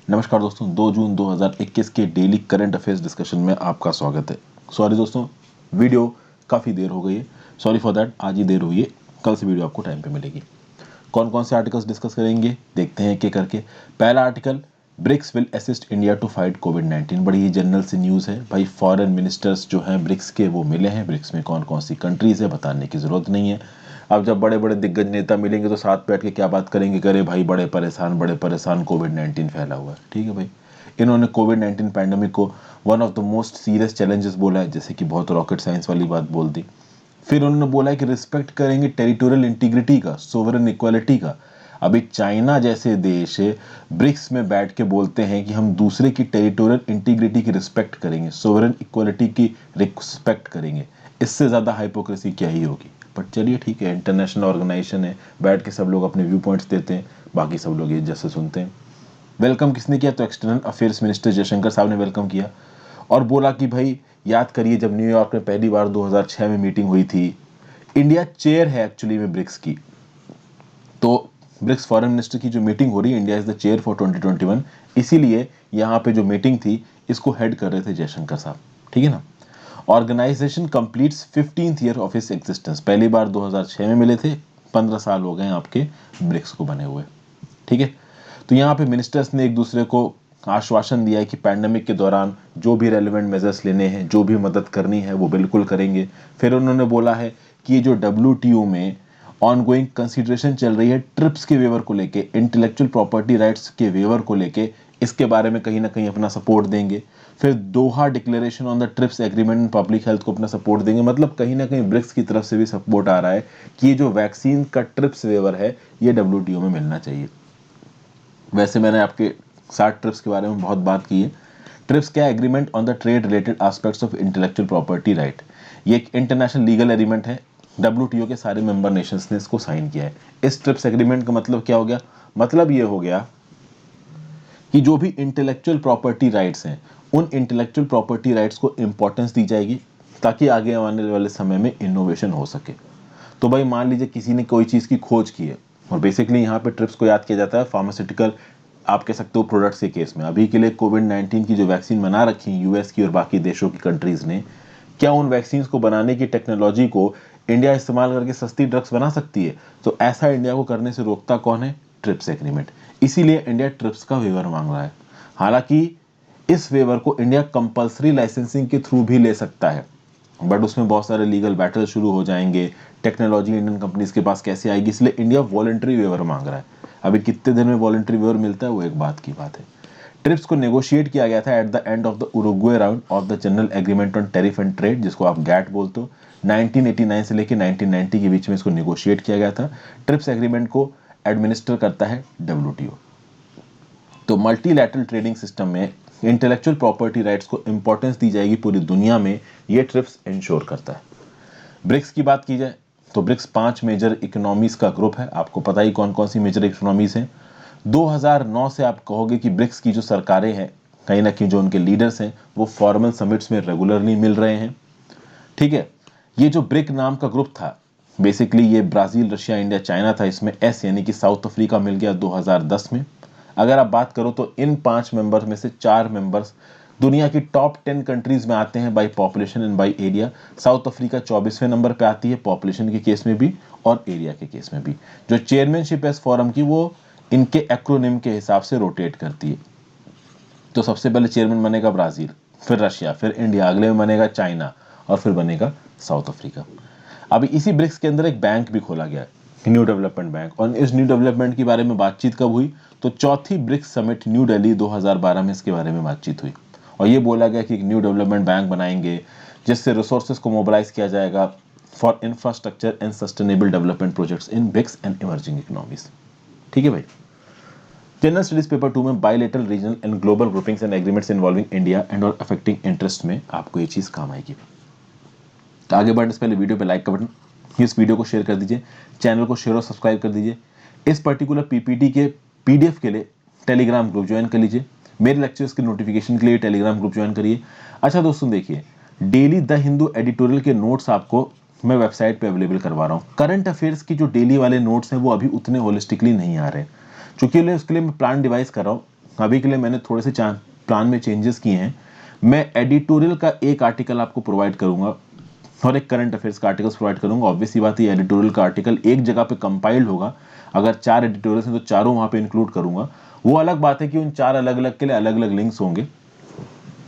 नमस्कार दोस्तों, 2 जून 2021 के डेली करंट अफेयर्स डिस्कशन में आपका स्वागत है। सॉरी दोस्तों, वीडियो काफ़ी देर हो गई है। सॉरी फॉर दैट, आज ही देर हुई है। कल से वीडियो आपको टाइम पे मिलेगी। कौन कौन से आर्टिकल्स डिस्कस करेंगे देखते हैं एक एक करके। पहला article, BRICS will assist India to fight कोविड-19। बड़ी ही जनरल सी न्यूज़ है भाई। फॉरेन मिनिस्टर्स जो हैं ब्रिक्स के, वो मिले हैं। ब्रिक्स में कौन कौन सी कंट्रीज़ है बताने की ज़रूरत नहीं है। अब जब बड़े बड़े दिग्गज नेता मिलेंगे तो साथ बैठ के क्या बात करेंगे, करे भाई बड़े परेशान कोविड-19 फैला हुआ है। ठीक है भाई, इन्होंने कोविड-19 पैंडमिक को one of the most serious challenges बोला है, जैसे कि बहुत रॉकेट साइंस वाली बात बोल दी। फिर उन्होंने बोला है कि रिस्पेक्ट करेंगे टेरिटोरियल इंटीग्रिटी का, सोवरेन इक्वालिटी का। अभी चाइना जैसे देश ब्रिक्स में बैठ के बोलते हैं कि हम दूसरे की टेरिटोरियल इंटीग्रिटी की रिस्पेक्ट करेंगे, सोवरेन इक्वालिटी की रिस्पेक्ट करेंगे। इससे ज़्यादा हाइपोक्रेसी क्या ही होगी। बट चलिए ठीक है, इंटरनेशनल ऑर्गेनाइजेशन है, बैठ के सब लोग अपने व्यू पॉइंट्स देते हैं, बाकी सब लोग ये जैसे सुनते हैं। वेलकम किसने किया, तो एक्सटर्नल अफेयर्स मिनिस्टर जयशंकर साहब ने वेलकम किया और बोला कि भाई याद करिए, जब न्यूयॉर्क में पहली बार 2006 में मीटिंग हुई थी, इंडिया चेयर है एक्चुअली में ब्रिक्स की। तो ब्रिक्स फॉरेन मिनिस्टर की जो मीटिंग हो रही है, India is the chair for 2021, इसीलिए यहाँ पे जो मीटिंग थी इसको हेड कर रहे थे जयशंकर साहब। ठीक है ना। Organisation completes 15th year of its existence. पहली बार 2006 में मिले थे, 15 साल हो गए आपके ब्रिक्स को बने हुए। ठीक है। तो यहाँ पे मिनिस्टर्स ने एक दूसरे को आश्वासन दिया है कि पैंडेमिक के दौरान जो भी रेलिवेंट मेजर्स लेने हैं, जो भी मदद करनी है, वो बिल्कुल करेंगे। फिर उन्होंने बोला है कि ये जो WTO में ऑनगोइंग कंसिडरेशन चल रही है ट्रिप्स के वेवर को लेके, इंटेलेक्चुअल प्रॉपर्टी राइट्स के वेवर को लेके, इसके बारे में कहीं ना कहीं अपना सपोर्ट देंगे। फिर Doha declaration on the TRIPS agreement and public health को अपना सपोर्ट देंगे। मतलब कहीं ना कहीं ब्रिक्स की तरफ से भी सपोर्ट आ रहा है कि ये जो वैक्सीन का ट्रिप्स वेवर है, ये WTO में मिलना चाहिए। वैसे मैंने आपके 60 ट्रिप्स के बारे में बहुत बात की है। ट्रिप्स क्या, agreement on the trade related aspects of intellectual property right. ये एक इंटरनेशनल लीगल एग्रीमेंट है। WTO के सारे मेंबर नेशंस ने इसको साइन किया है। इस ट्रिप्स एग्रीमेंट का मतलब क्या हो गया, मतलब ये हो गया कि जो भी इंटेलेक्चुअल प्रॉपर्टी राइट्स हैं, उन इंटेलेक्चुअल प्रॉपर्टी राइट्स को इंपॉर्टेंस दी जाएगी ताकि आगे आने वाले समय में इनोवेशन हो सके। तो भाई मान लीजिए किसी ने कोई चीज़ की खोज की है, और बेसिकली यहाँ पे ट्रिप्स को याद किया जाता है फार्मास्यूटिकल, आप कह सकते हो प्रोडक्ट्स के केस में। अभी के लिए कोविड-19 की जो वैक्सीन बना रखी है यूएस की और बाकी देशों की कंट्रीज ने, क्या उन वैक्सीन को बनाने की टेक्नोलॉजी को इंडिया इस्तेमाल करके सस्ती ड्रग्स बना सकती है? तो ऐसा इंडिया को करने से रोकता कौन है? Trips agreement. इसीलिए इंडिया ट्रिप्स का वेवर मांग रहा है। हालांकि इस वेवर को इंडिया कंपल्सरी लाइसेंसिंग के थ्रू भी ले सकता है, बट उसमें बहुत सारे लीगल बैटल शुरू हो जाएंगे। टेक्नोलॉजी इंडियन कंपनीज के पास कैसे आएगी, इसलिए इंडिया वॉलंटरी वेवर मांग रहा है। अभी कितने दिन में वॉलंटरी वेवर मिलता है वो एक बात की बात है। ट्रिप्स को नेगोशिएट किया गया था at the end of the Uruguay round of the general agreement on tariff and trade, जिसको आप गैट बोलते हो। 1989 से लेकर 1990 के बीच में इसको नेगोशिएट किया गया था। ट्रिप्स एग्रीमेंट को एडमिनिस्टर करता है WTO। तो मल्टीलैटरल ट्रेडिंग सिस्टम में इंटेलेक्चुअल प्रॉपर्टी राइट्स को इंपॉर्टेंस दी जाएगी पूरी दुनिया में, ये ट्रिप्स इंश्योर करता है। ब्रिक्स की बात की जाए तो ब्रिक्स 5 मेजर इकोनॉमीज का ग्रुप है। आपको पता ही कौन कौन सी मेजर इकोनॉमीज हैं। 2009 से आप कहोगे कि ब्रिक्स की जो सरकारें हैं, कहीं ना कहीं जो उनके लीडर्स हैं, वो फॉर्मल समिट्स में रेगुलरली मिल रहे हैं। ठीक है। ये जो ब्रिक नाम का ग्रुप था, बेसिकली ये ब्राजील, रशिया, इंडिया, चाइना था। इसमें एस यानी कि साउथ अफ्रीका मिल गया 2010 में। अगर आप बात करो तो इन 5 मेंबर्स में से 4 मेंबर्स दुनिया की टॉप 10 कंट्रीज में आते हैं by population and by area. South Africa 24वें नंबर पे आती है पॉपुलेशन के केस में भी और एरिया के केस में भी। जो चेयरमैनशिप है इस फोरम की, वो इनके एक्रोनिम के हिसाब से रोटेट करती है। तो सबसे पहले चेयरमैन बनेगा ब्राजील, फिर रशिया, फिर इंडिया, अगले में बनेगा चाइना और फिर बनेगा साउथ अफ्रीका। अभी इसी ब्रिक्स के अंदर एक बैंक भी खोला गया है, न्यू डेवलपमेंट बैंक। और इस न्यू डेवलपमेंट के बारे में बातचीत कब हुई, तो चौथी ब्रिक्स समिट न्यू दिल्ली 2012 में इसके बारे में बातचीत हुई। और ये बोला गया कि एक न्यू डेवलपमेंट बैंक बनाएंगे जिससे रिसोर्सेज को मोबिलाइज किया जाएगा for infrastructure and sustainable development projects in BRICS and emerging economies. ठीक है भाई। जनरल स्टडीज पेपर 2 में bilateral, regional and global groupings and agreements involving India and or affecting interest में आपको ये चीज काम आएगी। तो आगे बढ़ने से पहले वीडियो पे लाइक का बटन, इस वीडियो को शेयर कर दीजिए, चैनल को शेयर और सब्सक्राइब कर दीजिए। इस पर्टिकुलर PPT के PDF के लिए टेलीग्राम ग्रुप ज्वाइन कर लीजिए। मेरे लेक्चर्स के नोटिफिकेशन के लिए टेलीग्राम ग्रुप ज्वाइन करिए। अच्छा दोस्तों देखिए, डेली द हिंदू एडिटोरियल के नोट्स आपको मैं वेबसाइट पे अवेलेबल करवा रहा हूँ। करंट अफेयर्स की जो डेली वाले नोट्स हैं वो अभी उतने होलिस्टिकली नहीं आ रहे, चूंकि उसके लिए मैं प्लान डिवाइस कर रहा हूँ। अभी के लिए मैंने थोड़े से प्लान में चेंजेस किए हैं। मैं एडिटोरियल का एक आर्टिकल आपको प्रोवाइड करूंगा और एक करंट अफेयर्स का आर्टिकल्स प्रोवाइड करूंगा। ऑब्वियसली बात है, एडिटोरियल का आर्टिकल एक जगह पे कंपाइल्ड होगा। अगर 4 एडिटोरियल्स हैं तो चारों वहां पे इंक्लूड करूंगा। वो अलग बात है कि उन 4 अलग अलग के लिए अलग अलग लिंक्स होंगे,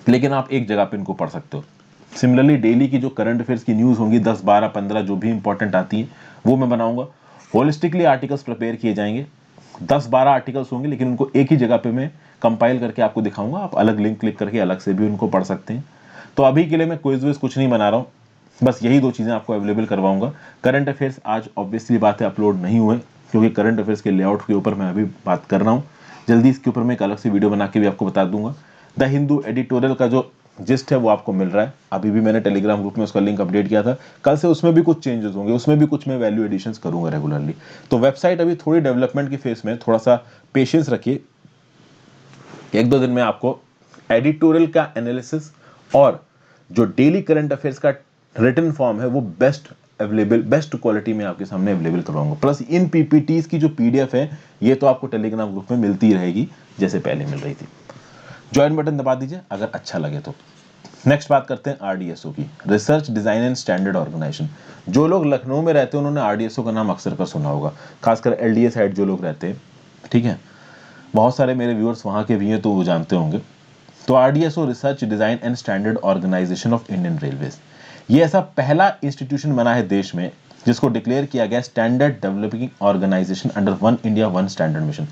लेकिन आप एक जगह पे इनको पढ़ सकते हो। सिमिलरली डेली की जो करंट अफेयर्स की न्यूज़ होंगी 10, 12, 15 जो भी इंपॉर्टेंट आती है वो मैं बनाऊंगा। होलिस्टिकली आर्टिकल्स प्रिपेयर किए जाएंगे। 10-12 आर्टिकल्स होंगे, लेकिन उनको एक ही जगह पे मैं कंपाइल करके आपको दिखाऊंगा। आप अलग लिंक क्लिक करके अलग से भी उनको पढ़ सकते हैं। तो अभी के लिए मैं क्विज विज कुछ नहीं बना रहा हूँ, बस यही 2 चीज़ें आपको अवेलेबल करवाऊंगा। करंट अफेयर्स आज ऑब्वियसली बात है अपलोड नहीं हुए, क्योंकि करंट अफेयर्स के लेआउट के ऊपर मैं अभी बात कर रहा हूँ। जल्दी इसके ऊपर मैं एक अलग से वीडियो बना के भी आपको बता दूंगा। द हिंदू एडिटोरियल का जो जिस्ट है वो आपको मिल रहा है। अभी भी मैंने टेलीग्राम ग्रुप में उसका लिंक अपडेट किया था। कल से उसमें भी कुछ चेंजेस होंगे, उसमें भी कुछ मैं वैल्यू एडिशंस करूंगा रेगुलरली। तो वेबसाइट अभी थोड़ी डेवलपमेंट की फेस में, थोड़ा सा पेशेंस रखिए। 1-2 दिन में आपको एडिटोरियल का एनालिसिस और जो डेली करंट अफेयर्स का रिटन फॉर्म है वो बेस्ट क्वालिटी में आपके सामने अवेलेबल करवाऊंगा। प्लस इन पीपीटीज की जो पीडीएफ है ये तो आपको टेलीग्राम ग्रुप में मिलती रहेगी जैसे पहले मिल रही थी। ज्वाइन बटन दबा दीजिए अगर अच्छा लगे तो। नेक्स्ट बात करते हैं आरडीएसओ की, research design and standard organisation. जो लोग लखनऊ में रहते हैं उन्होंने आरडीएसओ का नाम अक्सर कर सुना होगा, खासकर एलडीए साइड जो लोग रहते हैं, ठीक है। बहुत सारे मेरे व्यूअर्स वहां के भी हैं तो वो जानते होंगे। तो RDSO research design and standard organisation of Indian railways, ये ऐसा पहला इंस्टीट्यूशन बना है देश में जिसको डिक्लेयर किया गया standard developing organisation under one India one standard mission.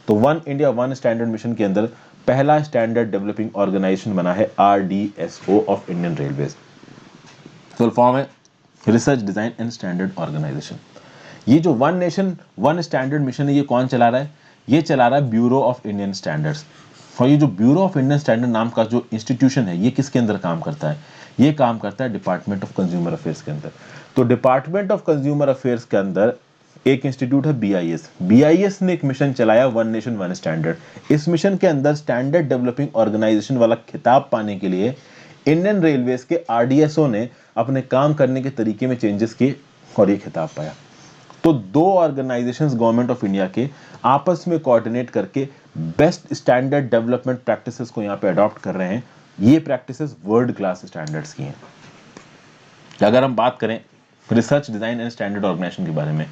तो one India one standard mission के अंदर पहला स्टैंडर्ड डेवलपिंग ऑर्गेनाइजेशन बना है RDSO of Indian Railways. Full form है research design and standard organisation. ये जो one nation one standard mission है ये कौन चला रहा है? ये चला रहा है ब्यूरो ऑफ इंडियन स्टैंडर्ड्स। और ये जो ब्यूरो ऑफ इंडियन स्टैंडर्ड नाम का जो इंस्टीट्यूशन है ये किसके अंदर काम करता है? ये काम करता है डिपार्टमेंट ऑफ कंज्यूमर अफेयर्स के अंदर। तो डिपार्टमेंट ऑफ कंज्यूमर अफेयर्स के अंदर एक इंस्टीट्यूट है बीआईएस। बीआईएस ने एक मिशन चलाया वन नेशन वन स्टैंडर्ड। इस मिशन के अंदर स्टैंडर्ड डेवलपिंग ऑर्गेनाइजेशन वाला खिताब पाने के लिए इंडियन रेलवेज के आरडीएसओ ने अपने काम करने के तरीके में चेंजेस किए और ये खिताब पाया। तो 2 ऑर्गेनाइजेशंस गवर्नमेंट ऑफ इंडिया के आपस में कोऑर्डिनेट करके बेस्ट स्टैंडर्ड डेवलपमेंट प्रैक्टिसेस को यहाँ पे अडॉप्ट कर रहे हैं। ये प्रैक्टिसेस वर्ल्ड क्लास स्टैंडर्ड्स की हैं। अगर हम बात करें research design and standard organisation के बारे में,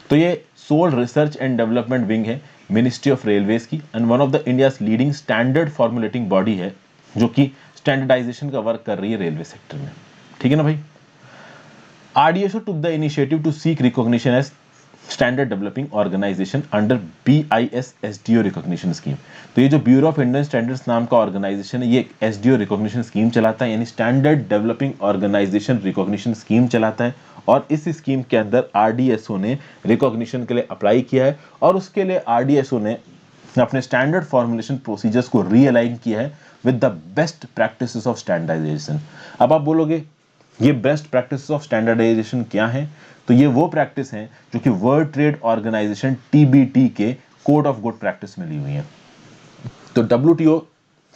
तो ये sole research and development wing है मिनिस्ट्री ऑफ रेलवेज की and one of the India's leading standard formulating body है जो कि स्टैंडर्डाइजेशन का वर्क कर रही है रेलवे सेक्टर में। ठीक है ना भाई। RDSO took the initiative to seek recognition as Standard Developing Organization under BIS SDO Recognition Scheme। तो ये जो ब्यूरो ऑफ इंडियन स्टैंडर्ड्स नाम का ऑर्गेनाइजेशन है ये SDO रिकॉग्निशन स्कीम चलाता है, यानी standard developing organisation recognition scheme चलाता है। और इस स्कीम के अंदर RDSO ने रिकॉग्निशन के लिए अप्लाई किया है और उसके लिए RDSO ने अपने स्टैंडर्ड फॉर्मुलेशन प्रोसीजर्स को रीअलाइन किया है with the best practices of standardisation. अब आप बोलोगे ये बेस्ट प्रैक्टिस ऑफ स्टैंडर्डाइजेशन क्या है? तो ये वो प्रैक्टिस हैं जो कि वर्ल्ड ट्रेड ऑर्गेनाइजेशन टीबीटी के कोड ऑफ गुड प्रैक्टिस में ली हुई हैं। तो डब्ल्यूटीओ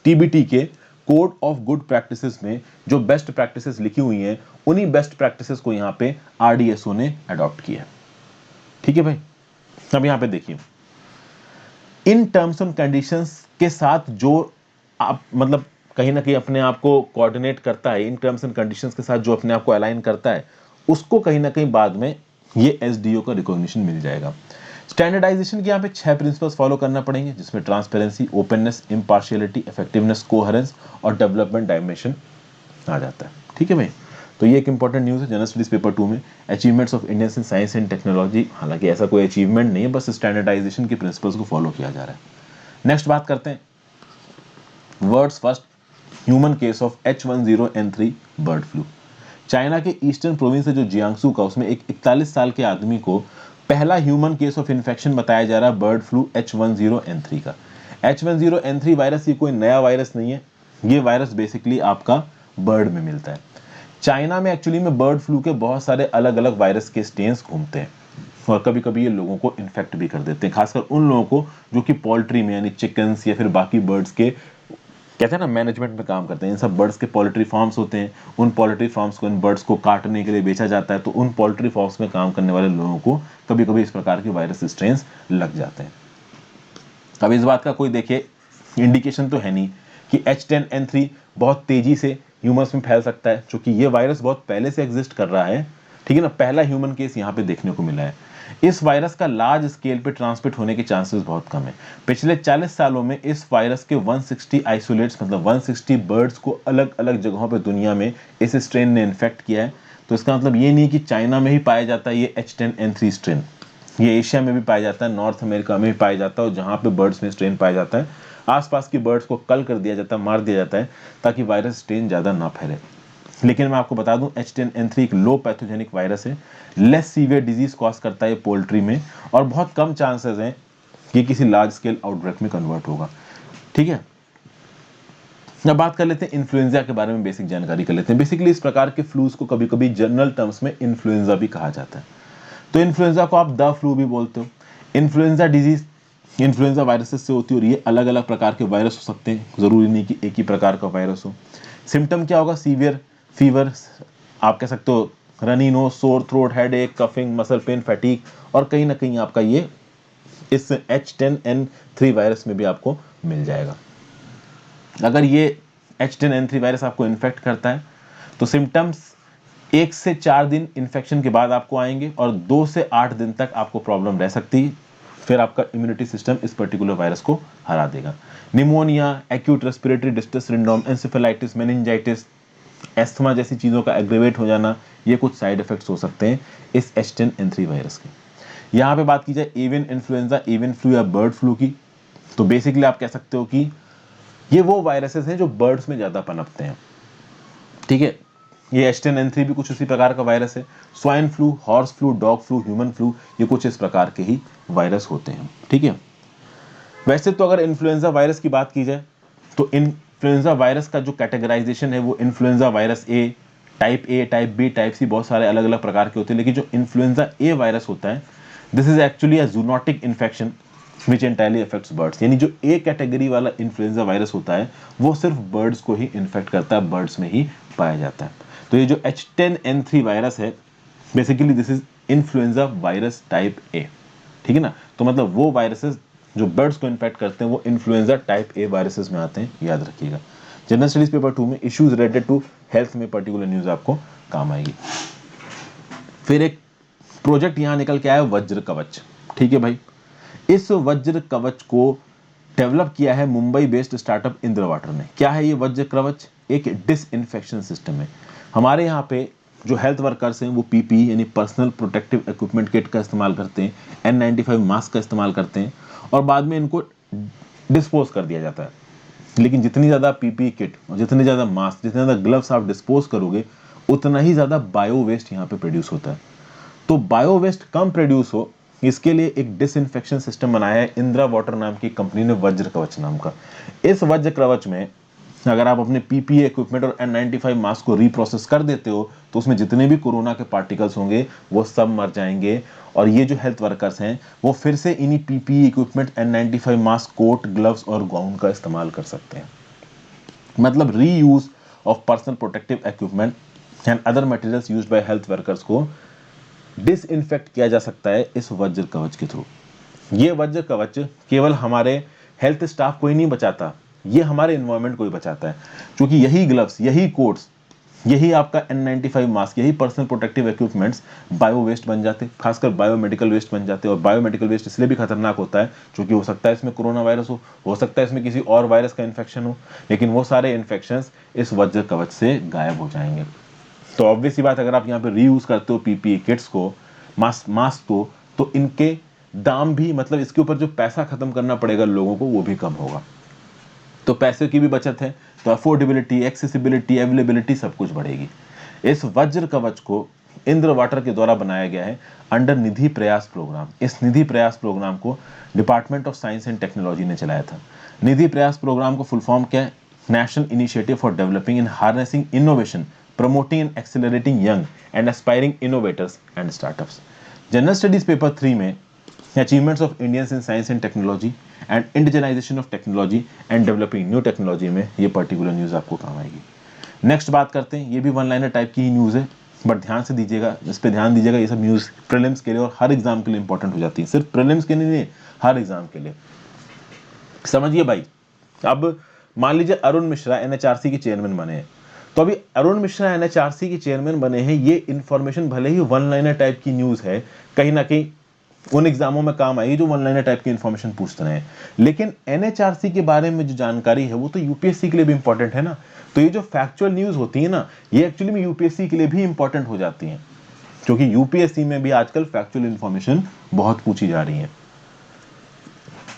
टीबीटी के कोड ऑफ गुड प्रैक्टिसेस में जो बेस्ट प्रैक्टिसेस लिखी हुई हैं उन्हीं बेस्ट प्रैक्टिसेस को यहां पे आरडीएसओ ने अडॉप्ट किया। ठीक है भाई। अब यहां पे देखिए इन टर्म्स एंड कंडीशंस के साथ जो आप मतलब कहीं ना कहीं अपने आप को कोऑर्डिनेट करता है, इन टर्म्स एंड कंडीशंस के साथ जो अपने आप को अलाइन करता है उसको कहीं ना कहीं बाद में ये एसडीओ का रिकॉग्निशन मिल जाएगा। स्टैंडर्डाइजेशन के यहाँ पे 6 प्रिंसिपल्स फॉलो करना पड़ेंगे जिसमें transparency, openness, impartiality, effectiveness, coherence और डेवलपमेंट डायमेंशन आ जाता है। ठीक है भाई। तो ये एक इंपॉर्टेंट न्यूज़ है जनरल स्टडीज पेपर 2 में, achievements of Indians in science and technology. हालांकि ऐसा कोई अचीवमेंट नहीं है, बस स्टैंडर्डाइजेशन के प्रिंसिपल्स को फॉलो किया जा रहा है। नेक्स्ट बात करते हैं world's first human case of H10N3 bird flu. China के ईस्टर्न प्रोविंस है जो जियांगसू का, उसमें एक 41 साल के आदमी को पहला ह्यूमन केस ऑफ इन्फेक्शन बताया जा रहा है बर्ड फ्लू H10N3 का। H10N3 वायरस ये कोई नया वायरस नहीं है, ये वायरस बेसिकली आपका बर्ड में मिलता है। चाइना में एक्चुअली में बर्ड फ्लू के बहुत सारे अलग अलग वायरस के स्टेन्स घूमते हैं और कभी कभी ये लोगों को इन्फेक्ट भी कर देते हैं, खासकर उन लोगों को जो कि पोल्ट्री में यानी चिकन्स या फिर बाकी बर्ड्स के कहते हैं ना मैनेजमेंट में काम करते हैं। इन सब बर्ड्स के पोल्ट्री फार्म्स होते हैं, उन पोल्ट्री फार्म्स को इन बर्ड्स को काटने के लिए बेचा जाता है, तो उन पोल्ट्री फार्म्स में काम करने वाले लोगों को कभी कभी इस प्रकार के वायरस स्ट्रेन्स लग जाते हैं। अब इस बात का कोई देखिए इंडिकेशन तो है नहीं कि H10N3 बहुत तेजी से ह्यूमंस में फैल सकता है, क्योंकि ये वायरस बहुत पहले से एग्जिस्ट कर रहा है, ठीक है ना। पहला ह्यूमन केस यहाँ पे देखने को मिला है। इस वायरस का लार्ज स्केल पे ट्रांसमिट होने के चांसेस बहुत कम है। पिछले 40 सालों में इस वायरस के 160 आइसोलेट्स, मतलब 160 बर्ड्स को अलग अलग जगहों पे दुनिया में इस स्ट्रेन ने इन्फेक्ट किया है। तो इसका मतलब ये नहीं कि चाइना में ही पाया जाता है ये H10N3 स्ट्रेन, ये एशिया में भी पाया जाता है, नॉर्थ अमेरिका में भी पाया जाता है, और जहाँ पे बर्ड्स में स्ट्रेन पाया जाता है आसपास की बर्ड्स को कल कर दिया जाता है, मार दिया जाता है, ताकि वायरस स्ट्रेन ज़्यादा ना फैले। लेकिन मैं आपको बता दूं H10N3 एक लो पैथोजेनिक वायरस है, लेस सीवियर डिजीज कॉज करता है पोल्ट्री में, और बहुत कम चांसेस हैं कि किसी लार्ज स्केल आउटब्रेक में कन्वर्ट होगा, ठीक है। अब बात कर लेते हैं इन्फ्लुएंजा के बारे में, बेसिक जानकारी कर लेते हैं। बेसिकली इस प्रकार के फ्लूज को कभी कभी जनरल टर्म्स में इन्फ्लुएंजा भी कहा जाता है। तो इन्फ्लुएंजा को आप द फ्लू भी बोलते हो। इन्फ्लुएंजा डिजीज इन्फ्लुएंजा वायरसेस से होती है, और ये अलग अलग प्रकार के वायरस हो सकते हैं, जरूरी नहीं कि एक ही प्रकार का वायरस हो। सिम्टम क्या होगा? सीवियर फीवर, आप कह सकते हो runny nose, sore throat, head एक, कफिंग, मसल पेन, फैटीग, और कहीं ना कहीं आपका ये इस H10N3 वायरस में भी आपको मिल जाएगा। अगर ये H10N3 वायरस आपको इन्फेक्ट करता है तो सिम्टम्स 1 से 4 दिन इन्फेक्शन के बाद आपको आएंगे, और 2 से 8 दिन तक आपको प्रॉब्लम रह सकती है। फिर आपका इम्यूनिटी सिस्टम इस पर्टिकुलर वायरस को हरा देगा। Pneumonia, acute respiratory distress syndrome, encephalitis, meningitis, asthma जैसी चीज़ों का एग्रीवेट हो जाना, ये कुछ साइड इफेक्ट्स हो सकते हैं इस H10N3 वायरस के। यहाँ पे बात की जाए एवियन इन्फ्लुएंजा, एवियन फ्लू या बर्ड फ्लू की, तो बेसिकली आप कह सकते हो कि ये वो वायरसेस हैं जो बर्ड्स में ज़्यादा पनपते हैं, ठीक है। ये H10N3 भी कुछ उसी प्रकार का वायरस है। Swine flu, horse flu, dog flu, human flu, ये कुछ इस प्रकार के ही वायरस होते हैं, ठीक है। वैसे तो अगर इन्फ्लुएंजा वायरस की बात की जाए तो इन्फ्लुएंजा वायरस का जो कैटेगराइजेशन है वो influenza virus A, type B, type सी, बहुत सारे अलग अलग प्रकार के होते हैं। लेकिन जो इन्फ्लुएंजा ए वायरस होता है, this is actually a zoonotic infection which entirely affects birds. यानी जो ए कैटेगरी वाला इन्फ्लुएंजा वायरस होता है वो सिर्फ बर्ड्स को ही इन्फेक्ट करता है, बर्ड्स में ही पाया जाता है। तो ये जो H10N3 वायरस है, basically this is influenza virus type A, ठीक है ना। तो मतलब वो वायरसेस जो बर्ड्स को इन्फेक्ट करते हैं वो इन्फ्लुएंजा टाइप ए वायरसेस में आते हैं, याद रखिएगा। जनरल स्टडीज पेपर 2 में इश्यूज रिलेटेड टू हेल्थ में पर्टिकुलर न्यूज आपको काम आएगी। फिर एक प्रोजेक्ट यहां निकल के आया, वज्र कवच, ठीक है भाई। इस वज्र कवच को डेवलप किया है Mumbai based startup Indra water ने। क्या है ये वज्र कवच? एक डिसइंफेक्शन सिस्टम है। हमारे यहाँ पे जो हेल्थ वर्कर्स हैं वो पीपीई यानी पर्सनल प्रोटेक्टिव इक्विपमेंट किट का इस्तेमाल करते हैं, N95 मास्क का इस्तेमाल करते हैं, और बाद में इनको डिस्पोज कर दिया जाता है। लेकिन जितनी ज़्यादा पीपीई किट और जितने ज़्यादा मास्क, जितने ज़्यादा ग्लव्स आप डिस्पोज करोगे, उतना ही ज़्यादा बायो वेस्ट यहाँ पे प्रोड्यूस होता है। तो बायो वेस्ट कम प्रोड्यूस हो, इसके लिए एक डिसइंफेक्शन सिस्टम बनाया है इंदिरा वाटर नाम की कंपनी ने, वज्र कवच नाम का। इस वज्र कवच में अगर आप अपने पीपीई इक्विपमेंट और N95 मास्क को रीप्रोसेस कर देते हो तो उसमें जितने भी कोरोना के पार्टिकल्स होंगे वो सब मर जाएंगे, और ये जो हेल्थ वर्कर्स हैं वो फिर से इन्हीं PPE equipment, N95 mask, coat, gloves और गाउन का इस्तेमाल कर सकते हैं। मतलब reuse of personal protective equipment and other materials used by health workers को डिसइंफेक्ट किया जा सकता है इस वज्र कवच के थ्रू। ये वज्र कवच केवल हमारे हेल्थ स्टाफ को ही नहीं बचाता, ये हमारे एनवायरनमेंट को ही बचाता है, क्योंकि यही ग्लव्स, यही कोट्स, यही आपका N95 मास्क, यही personal protective equipments bio waste बन जाते, खासकर बायोमेडिकल वेस्ट बन जाते हैं। और बायोमेडिकल वेस्ट इसलिए भी खतरनाक होता है क्योंकि हो सकता है इसमें कोरोना वायरस हो सकता है इसमें किसी और वायरस का इन्फेक्शन हो, लेकिन वो सारे इन्फेक्शंस इस वज्र कवच से गायब हो जाएंगे। तो ऑब्वियस सी बात, अगर आप यहाँ पे रीयूज करते हो पीपीई किट्स को, मास्क को, तो इनके दाम भी, मतलब इसके ऊपर जो पैसा खत्म करना पड़ेगा लोगों को, वो भी कम होगा। तो पैसे की भी बचत है, तो अफोर्डेबिलिटी, एक्सेसिबिलिटी, अवेलेबिलिटी सब कुछ बढ़ेगी। इस वज्र कवच को इंद्र वाटर के द्वारा बनाया गया है अंडर निधि प्रयास प्रोग्राम। इस निधि प्रयास प्रोग्राम को department of science and technology ने चलाया था। निधि प्रयास प्रोग्राम को फुल फॉर्म क्या है? National initiative for developing and harnessing innovation, promoting and accelerating young and aspiring innovators and startups. General studies paper 3 में achievements of Indians in science and technology and indigenisation of technology and developing new technology में ये particular news आपको काम आएगी। Next बात करते हैं, ये भी वन लाइनर टाइप की ही न्यूज है, बट ध्यान से दीजिएगा, इस पे ध्यान दीजिएगा। ये सब न्यूज प्रीलिम्स के लिए और हर एग्जाम के लिए इंपॉर्टेंट हो जाती है, सिर्फ प्रीलिम्स के लिए नहीं, हर एग्जाम के लिए। समझिए भाई, अब मान लीजिए अरुण मिश्रा एनएचआरसी के चेयरमैन बने हैं, तो अभी अरुण मिश्रा एनएचआरसी के चेयरमैन बने हैं, ये इंफॉर्मेशन भले ही वन लाइनर टाइप की न्यूज है, कहीं ना कहीं उन एग्जामों में काम आएगी जो वन लाइनर टाइप की इंफॉर्मेशन पूछते हैं, लेकिन एनएचआरसी के बारे में जो जानकारी है वो तो यूपीएससी के लिए भी इंपॉर्टेंट है ना। तो ये जो फैक्चुअल न्यूज होती है ना, ये एक्चुअली में यूपीएससी के लिए भी इंपॉर्टेंट हो जाती है, क्योंकि यूपीएससी में भी आजकल फैक्चुअल इंफॉर्मेशन बहुत पूछी जा रही है।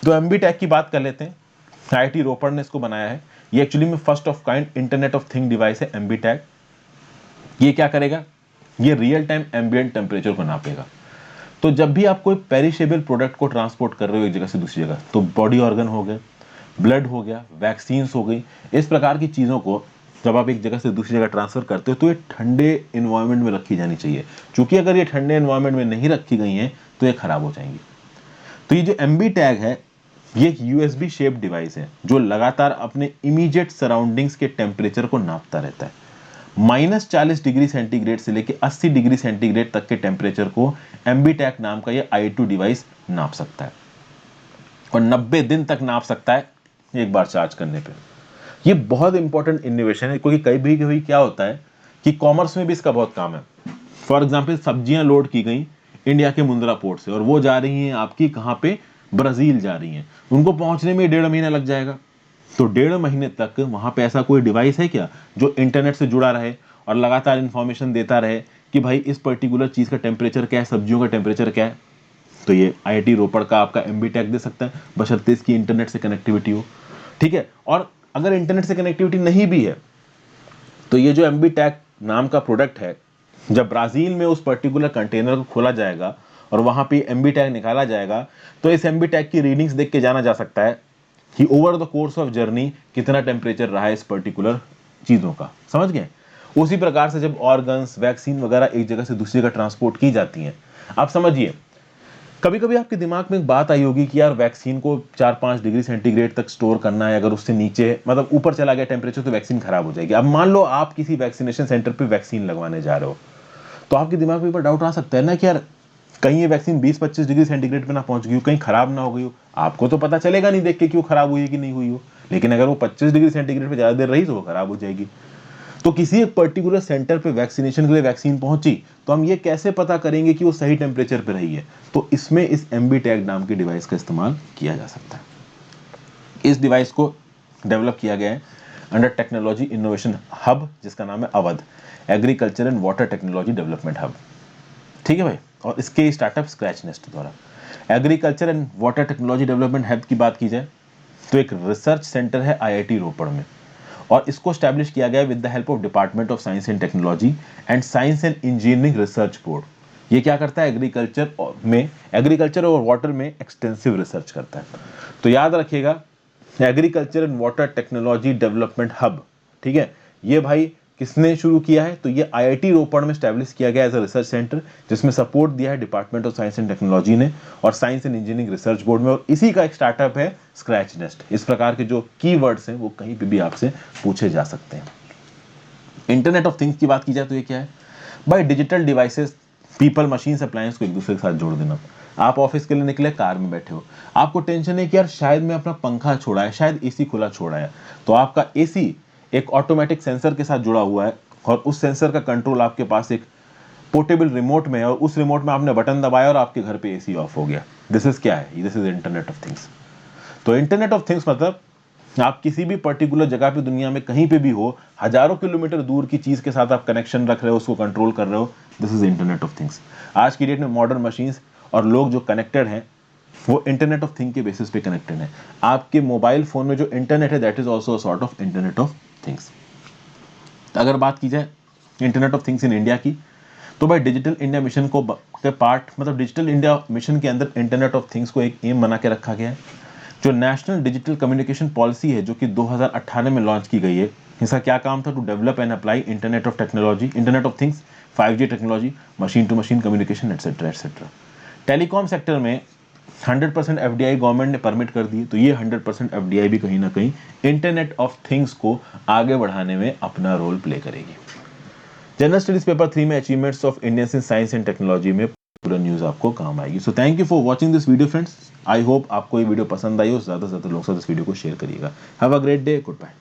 तो एमबी टैग की बात कर लेते हैं। आईआईटी रोपड़ ने इसको बनाया है। ये एक्चुअली में first of kind internet of thing device है एमबी टैग। ये क्या करेगा, ये रियल टाइम एम्बिएंट टेम्परेचर को नापेगा। तो जब भी आप कोई पेरिशेबल प्रोडक्ट को ट्रांसपोर्ट कर रहे हो एक जगह से दूसरी जगह, तो बॉडी ऑर्गन हो गए, ब्लड हो गया, वैक्सीन्स हो गई, इस प्रकार की चीज़ों को जब आप एक जगह से दूसरी जगह ट्रांसफर करते हो तो ये ठंडे इन्वायरमेंट में रखी जानी चाहिए, क्योंकि अगर ये ठंडे इन्वायरमेंट में नहीं रखी गई हैं तो ये खराब हो जाएंगी। तो ये जो एमबी टैग है, ये एक यूएसबी शेप डिवाइस है जो लगातार अपने इमीडिएट सराउंडिंग्स के टेम्परेचर को नापता रहता है। -40 डिग्री सेंटीग्रेड से लेकर 80 डिग्री सेंटीग्रेड तक के टेम्परेचर को एमबी टैग नाम का ये आई2 डिवाइस नाप सकता है, और 90 दिन तक नाप सकता है एक बार चार्ज करने पे। ये बहुत इंपॉर्टेंट इनोवेशन है, क्योंकि कभी कभी क्या होता है कि कॉमर्स में भी इसका बहुत काम है। फॉर एग्जाम्पल, सब्जियां लोड की गई इंडिया के मुंद्रा पोर्ट से और वो जा रही हैं आपकी कहाँ पे, ब्राजील जा रही हैं, उनको पहुंचने में 1.5 महीना लग जाएगा। तो 1.5 महीने तक वहां पे ऐसा कोई डिवाइस है क्या जो इंटरनेट से जुड़ा रहे और लगातार इंफॉर्मेशन देता रहे कि भाई इस पर्टिकुलर चीज का टेम्परेचर क्या है, सब्जियों का टेम्परेचर क्या है। तो ये आईआईटी रोपड़ का आपका एमबी टैग दे सकता है, बशर्ते इसकी इंटरनेट से कनेक्टिविटी हो। ठीक है, और अगर इंटरनेट से कनेक्टिविटी नहीं भी है तो ये जो एमबी टैग नाम का प्रोडक्ट है, जब ब्राजील में उस पर्टिकुलर कंटेनर को खोला जाएगा और वहां पे एमबी टैग निकाला जाएगा, तो इस एमबी टैग की रीडिंग्स देख के जाना जा सकता है कि over the course of journey कितना टेम्परेचर रहा है इस पर्टिकुलर चीजों का। समझ गए? उसी प्रकार से जब ऑर्गन्स, वैक्सीन वगैरह एक जगह से दूसरी जगह ट्रांसपोर्ट की जाती हैं, आप समझिए, कभी कभी आपके दिमाग में एक बात आई होगी कि यार वैक्सीन को 4-5 डिग्री सेंटीग्रेड तक स्टोर करना है, अगर उससे नीचे मतलब ऊपर चला गया टेम्परेचर तो वैक्सीन खराब हो जाएगी। अब मान लो आप किसी वैक्सीनेशन सेंटर पे वैक्सीन लगवाने जा रहे हो, तो आपके दिमाग में एक बार डाउट आ सकता है ना कि यार कहीं ये वैक्सीन 20-25 डिग्री सेंटीग्रेड पे ना पहुंच गई हो, कहीं खराब ना हो गई हो। आपको तो पता चलेगा नहीं देख के कि वो खराब हुई है कि नहीं हुई हो, लेकिन अगर वो 25 डिग्री सेंटीग्रेड पे ज्यादा देर रही तो वो खराब हो जाएगी। तो किसी एक पर्टिकुलर सेंटर पे वैक्सीनेशन के लिए वैक्सीन पहुंची, तो हम ये कैसे पता करेंगे कि वो सही टेम्परेचर पे रही है? तो इसमें इस एमबी टैग नाम के डिवाइस का इस्तेमाल किया जा सकता है। इस डिवाइस को डेवलप किया गया है अंडर टेक्नोलॉजी इनोवेशन हब, जिसका नाम है Awadh, agriculture and water technology development hub. ठीक है भाई, और इसके स्टार्टअप स्क्रैच नेस्ट द्वारा। Agriculture and water technology development hub की बात की जाए तो एक रिसर्च सेंटर है आईआईटी रोपड़ में, और इसको स्टैब्लिश किया गया with the help of department of science and technology and science and engineering research board. ये क्या करता है, एग्रीकल्चर और वाटर में एक्सटेंसिव रिसर्च करता है। तो याद रखिएगा, agriculture and water technology development hub, ठीक है, ये भाई किसने शुरू किया है? तो ये आईआईटी रोपड़ में स्टैब्लिश किया गया एज अ रिसर्च सेंटर, जिसमें सपोर्ट दिया है department of science and technology ने और science and engineering research board में, और इसी का एक स्टार्टअप है स्क्रैच नेस्ट। इस प्रकार के जो कीवर्ड्स हैं वो कहीं पे भी आपसे पूछे जा सकते हैं। इंटरनेट ऑफ थिंग्स की बात की जाए तो ये क्या है? By digital devices people, machines, appliance को एक दूसरे के साथ जोड़ देना। आप ऑफिस के लिए निकले, कार में बैठे हो, आपको टेंशन है कि यार शायद मैं अपना पंखा छोड़ा है, शायद एसी खुला छोड़ा है, तो आपका एसी एक ऑटोमेटिक सेंसर के साथ जुड़ा हुआ है और उस सेंसर का कंट्रोल आपके पास एक पोर्टेबल रिमोट में है, और उस रिमोट में आपने बटन दबाया और आपके घर पे एसी ऑफ हो गया। दिस इज क्या है? This is internet of things. तो इंटरनेट ऑफ थिंग्स मतलब आप किसी भी पर्टिकुलर जगह पे दुनिया में कहीं पे भी हो, हजारों किलोमीटर दूर की चीज के साथ आप कनेक्शन रख रहे हो, उसको कंट्रोल कर रहे हो, this is internet of things. आज की डेट में मॉडर्न मशीन्स और लोग जो कनेक्टेड हैं वो इंटरनेट ऑफ थिंग के बेसिस पे कनेक्टेड है। आपके मोबाइल फोन में जो इंटरनेट है that is also sort of internet of things. अगर बात की जाए internet of things in India की, तो भाई डिजिटल इंडिया मिशन को के पार्ट मतलब डिजिटल इंडिया मिशन के अंदर इंटरनेट ऑफ थिंग्स को एक एम बना के रखा गया है। जो नेशनल डिजिटल कम्युनिकेशन पॉलिसी है जो कि 2018 में लॉन्च की गई है, इसका क्या काम था? To develop and apply internet of technology, internet of things, 5G technology, machine to machine communication etcetera etcetera. Telecom sector में 100% एफडीआई गवर्नमेंट ने परमिट कर दी, तो ये 100% एफडीआई भी कहीं ना कहीं इंटरनेट ऑफ थिंग्स को आगे बढ़ाने में अपना रोल प्ले करेगी। जनरल स्टडीज पेपर 3 में achievements of Indians in science and technology में पूरा न्यूज़ आपको काम आएगी। So thank you for watching this video friends. I hope आपको ये वीडियो पसंद आई हो, ज़्यादा से ज़्यादा लोगों के साथ इस वीडियो को शेयर करिएगा। Have a great day, good bye.